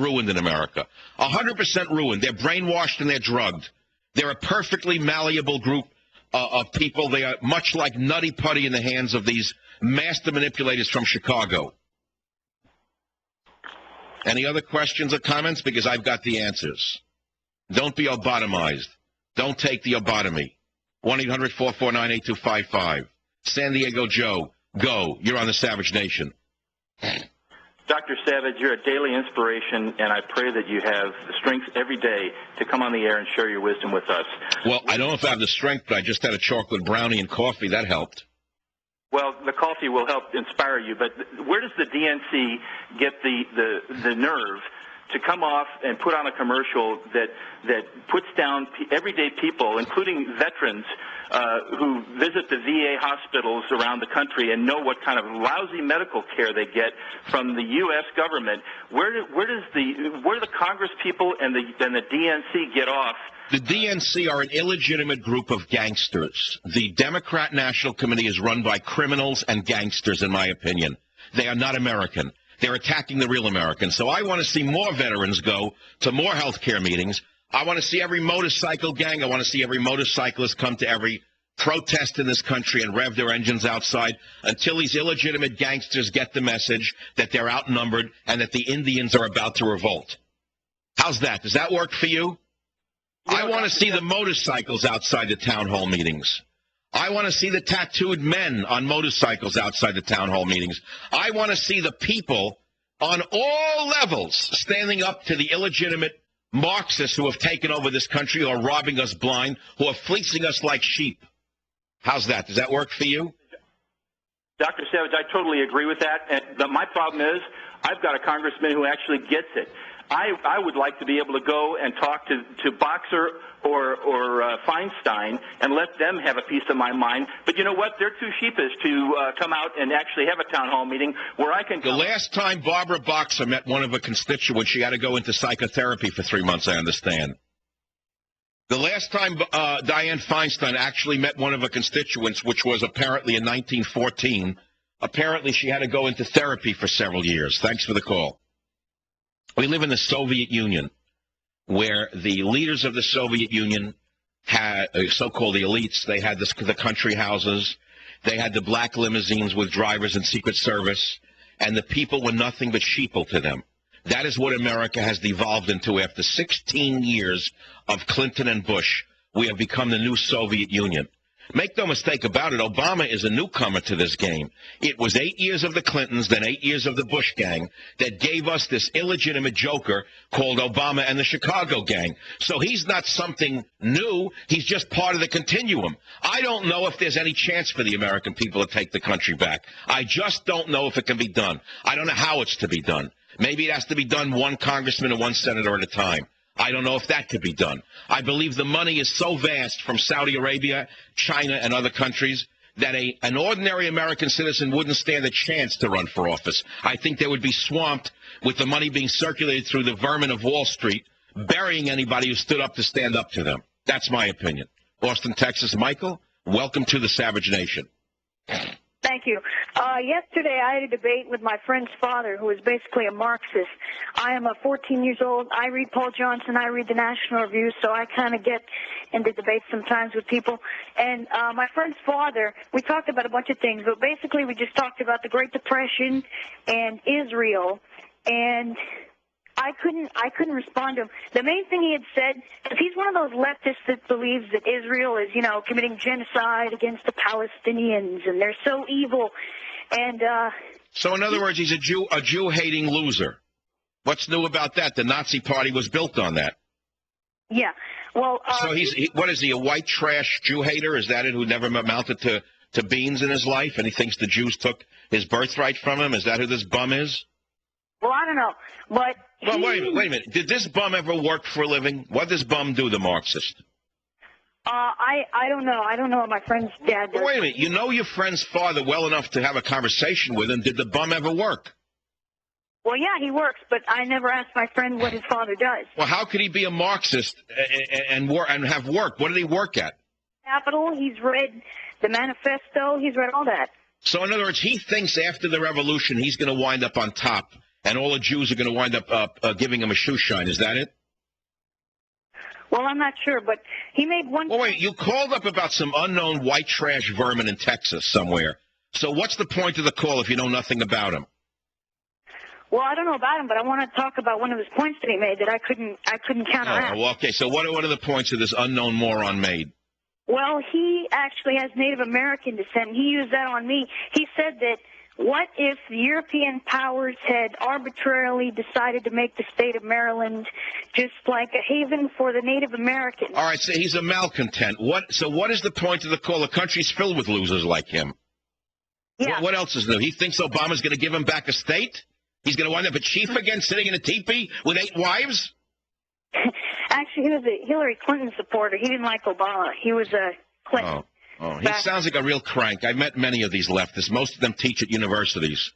ruined in America. 100% ruined. They're brainwashed and they're drugged. They're a perfectly malleable group of people. They are much like Nutty Putty in the hands of these master manipulators from Chicago. Any other questions or comments? Because I've got the answers. Don't be lobotomized. Don't take the lobotomy. 1-800-449-8255. San Diego Joe, go. You're on the Savage Nation. Dr. Savage, you're a daily inspiration, and I pray that you have the strength every day to come on the air and share your wisdom with us. Well, I don't know if I have the strength, but I just had a chocolate brownie and coffee. That helped. Well, the coffee will help inspire you, but where does the DNC get the nerve to come off and put on a commercial that puts down everyday people, including veterans, who visit the VA hospitals around the country and know what kind of lousy medical care they get from the U.S. government? Where do the Congress people and the DNC get off? The DNC are an illegitimate group of gangsters. The Democrat National Committee is run by criminals and gangsters, in my opinion. They are not American. They're attacking the real Americans. So I want to see more veterans go to more health care meetings. I want to see every motorcycle gang. I want to see every motorcyclist come to every protest in this country and rev their engines outside until these illegitimate gangsters get the message that they're outnumbered and that the Indians are about to revolt. How's that? Does that work for you? I want to see the motorcycles outside the town hall meetings. I want to see the tattooed men on motorcycles outside the town hall meetings. I want to see the people on all levels standing up to the illegitimate Marxists who have taken over this country, who are robbing us blind, who are fleecing us like sheep. How's that? Does that work for you? Dr. Savage, I totally agree with that. But my problem is I've got a congressman who actually gets it. I would like to be able to go and talk to Boxer or Feinstein and let them have a piece of my mind. But you know what? They're too sheepish to come out and actually have a town hall meeting where I can... The last time Barbara Boxer met one of her constituents, she had to go into psychotherapy for 3 months, I understand. The last time Dianne Feinstein actually met one of her constituents, which was apparently in 1914, apparently she had to go into therapy for several years. Thanks for the call. We live in the Soviet Union, where the leaders of the Soviet Union had, so-called the elites, they had the country houses, they had the black limousines with drivers and Secret Service, and the people were nothing but sheeple to them. That is what America has devolved into after 16 years of Clinton and Bush. We have become the new Soviet Union. Make no mistake about it, Obama is a newcomer to this game. It was 8 years of the Clintons, then 8 years of the Bush gang that gave us this illegitimate joker called Obama and the Chicago gang. So he's not something new. He's just part of the continuum. I don't know if there's any chance for the American people to take the country back. I just don't know if it can be done. I don't know how it's to be done. Maybe it has to be done one congressman and one senator at a time. I don't know if that could be done. I believe the money is so vast from Saudi Arabia, China, and other countries that an ordinary American citizen wouldn't stand a chance to run for office. I think they would be swamped with the money being circulated through the vermin of Wall Street, burying anybody who stood up to stand up to them. That's my opinion. Austin, Texas. Michael, welcome to the Savage Nation. Thank you. Yesterday I had a debate with my friend's father, who is basically a Marxist. I am 14 years old. I read Paul Johnson. I read the National Review, so I kind of get into debates sometimes with people. And my friend's father, we talked about a bunch of things, but basically we just talked about the Great Depression and Israel. And I couldn't respond to him. The main thing he had said, because he's one of those leftists that believes that Israel is, committing genocide against the Palestinians, and they're so evil. And so, in other words, he's a Jew-hating loser. What's new about that? The Nazi Party was built on that. Yeah. Well. So what is he? A white trash Jew-hater? Is that it? Who never amounted to beans in his life, and he thinks the Jews took his birthright from him? Is that who this bum is? Well, I don't know, but. Well, wait a minute. Did this bum ever work for a living? What does bum do, the Marxist? I don't know. I don't know what my friend's dad does. Well, wait a minute. You know your friend's father well enough to have a conversation with him. Did the bum ever work? Well, yeah, he works, but I never asked my friend what his father does. Well, how could he be a Marxist and have work? What did he work at? Capital. He's read the manifesto. He's read all that. So, in other words, he thinks after the revolution he's going to wind up on top and all the Jews are going to wind up giving him a shoe shine. Is that it? Well, I'm not sure, but he made one... Well, wait, you called up about some unknown white trash vermin in Texas somewhere. So what's the point of the call if you know nothing about him? Well, I don't know about him, but I want to talk about one of his points that he made that I couldn't counteract. Oh, well, okay, so what are the points that this unknown moron made? Well, he actually has Native American descent, and he used that on me. He said that what if the European powers had arbitrarily decided to make the state of Maryland just like a haven for the Native Americans? All right, so he's a malcontent. So what is the point of the call? The country's filled with losers like him. Yeah. What else is new? He thinks Obama's going to give him back a state? He's going to wind up a chief again, sitting in a teepee with 8 wives? Actually, he was a Hillary Clinton supporter. He didn't like Obama. He was a Clinton. Oh, he sounds like a real crank. I've met many of these leftists. Most of them teach at universities.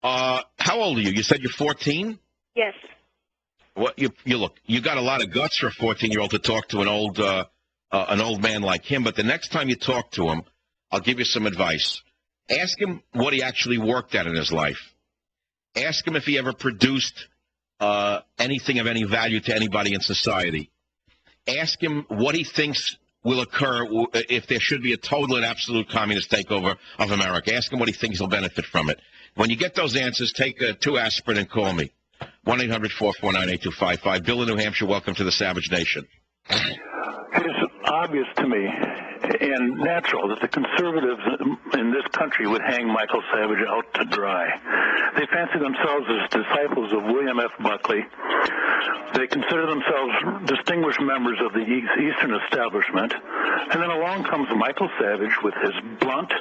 How old are you? You said you're 14? Yes. What you got a lot of guts for a 14-year-old to talk to an old man like him. But the next time you talk to him, I'll give you some advice. Ask him what he actually worked at in his life. Ask him if he ever produced anything of any value to anybody in society. Ask him what he thinks will occur if there should be a total and absolute communist takeover of America. Ask him what he thinks he'll benefit from it. When you get those answers, take 2 aspirin and call me. 1-800-449-8255. Bill in New Hampshire, welcome to the Savage Nation. It is obvious to me and natural that the conservatives in this country would hang Michael Savage out to dry. They fancy themselves as disciples of William F. Buckley. They consider themselves distinguished members of the Eastern establishment. And then along comes Michael Savage with his blunt,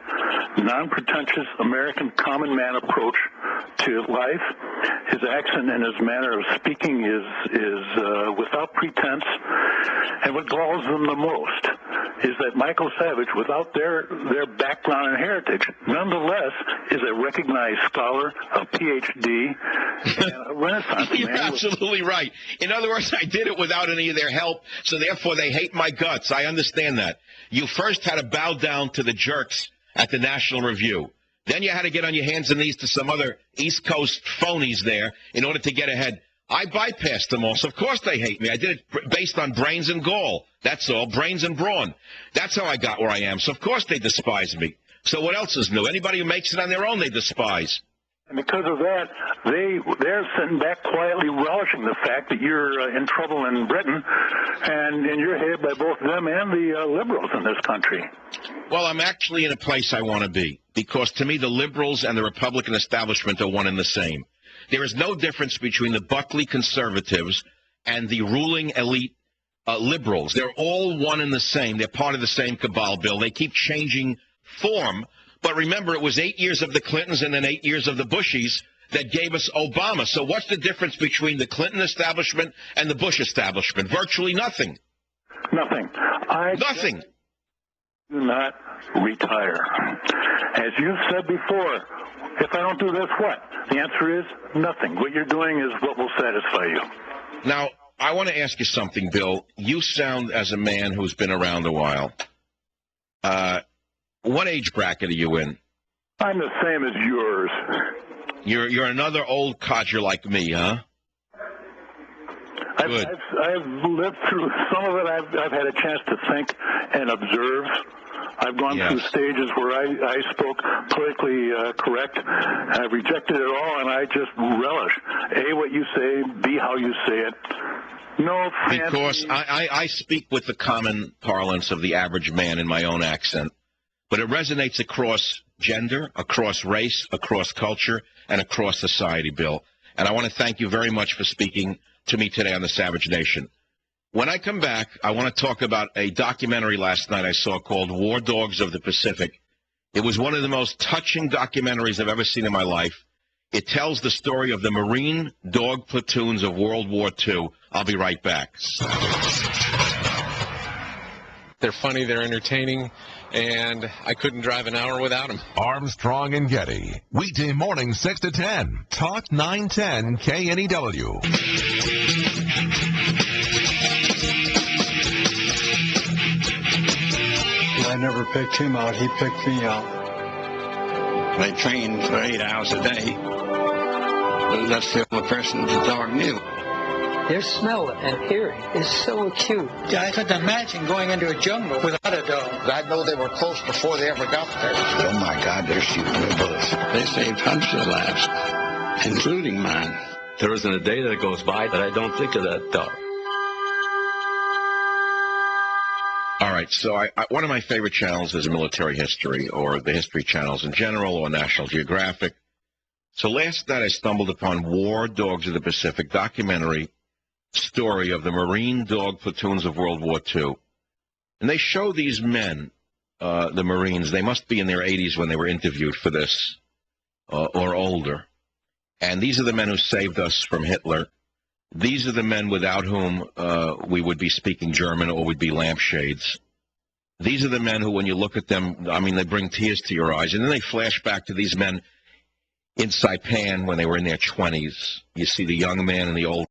non-pretentious American common man approach to life. His accent and his manner of speaking is without pretense. And what galls them the most is that Michael Savage, without their background and heritage, nonetheless is a recognized scholar, a PhD, and a Renaissance man. You're absolutely right. In other words, I did it without any of their help, so therefore they hate my guts. I understand that. You first had to bow down to the jerks at the National Review. Then you had to get on your hands and knees to some other East Coast phonies there in order to get ahead. I bypassed them all, so of course they hate me. I did it based on brains and gall. That's all, brains and brawn. That's how I got where I am, so of course they despise me. So what else is new? Anybody who makes it on their own, they despise. And because of that, they're sitting back quietly relishing the fact that you're in trouble in Britain, and you're hated by both them and the liberals in this country. Well, I'm actually in a place I want to be, because to me the liberals and the Republican establishment are one and the same. There is no difference between the Buckley conservatives and the ruling elite liberals. They're all one and the same. They're part of the same cabal, Bill. They keep changing form. But remember, it was 8 years of the Clintons and then 8 years of the Bushies that gave us Obama. So what's the difference between the Clinton establishment and the Bush establishment? Virtually nothing. Nothing. Nothing. Do not retire. As you've said before, if I don't do this, what? The answer is nothing. What you're doing is what will satisfy you. Now, I want to ask you something, Bill. You sound as a man who's been around a while. What age bracket are you in? I'm the same as yours. You're another old codger like me, huh? Good. I've lived through some of it. I've had a chance to think and observe. I've gone through stages where I spoke politically correct. I've rejected it all, and I just relish. A, what you say, B, how you say it. No fancy. Because I speak with the common parlance of the average man in my own accent, but it resonates across gender, across race, across culture, and across society, Bill. And I want to thank you very much for speaking to me today on the Savage Nation. When I come back, I want to talk about a documentary last night I saw called War Dogs of the Pacific. It was one of the most touching documentaries I've ever seen in my life. It tells the story of the Marine dog platoons of World War II. I'll be right back. They're funny, they're entertaining, and I couldn't drive an hour without them. Armstrong and Getty, weekday morning 6 to 10. Talk 910 KNEW. I never picked him out, he picked me out. They trained for 8 hours a day. That's the only person the dog knew. Their smell and hearing is so acute. I couldn't imagine going into a jungle without a dog. I know they were close before they ever got there. Oh my God, they're shooting with bullets. They saved hundreds of lives, including mine. There isn't a day that goes by that I don't think of that dog. All right, so one of my favorite channels is military history, or the history channels in general, or National Geographic. So last night I stumbled upon War Dogs of the Pacific documentary story of the Marine dog platoons of World War II. And they show these men, the Marines, they must be in their 80s when they were interviewed for this, or older. And these are the men who saved us from Hitler. These are the men without whom we would be speaking German or would be lampshades. These are the men who, when you look at them, I mean, they bring tears to your eyes. And then they flash back to these men in Saipan when they were in their 20s. You see the young man and the old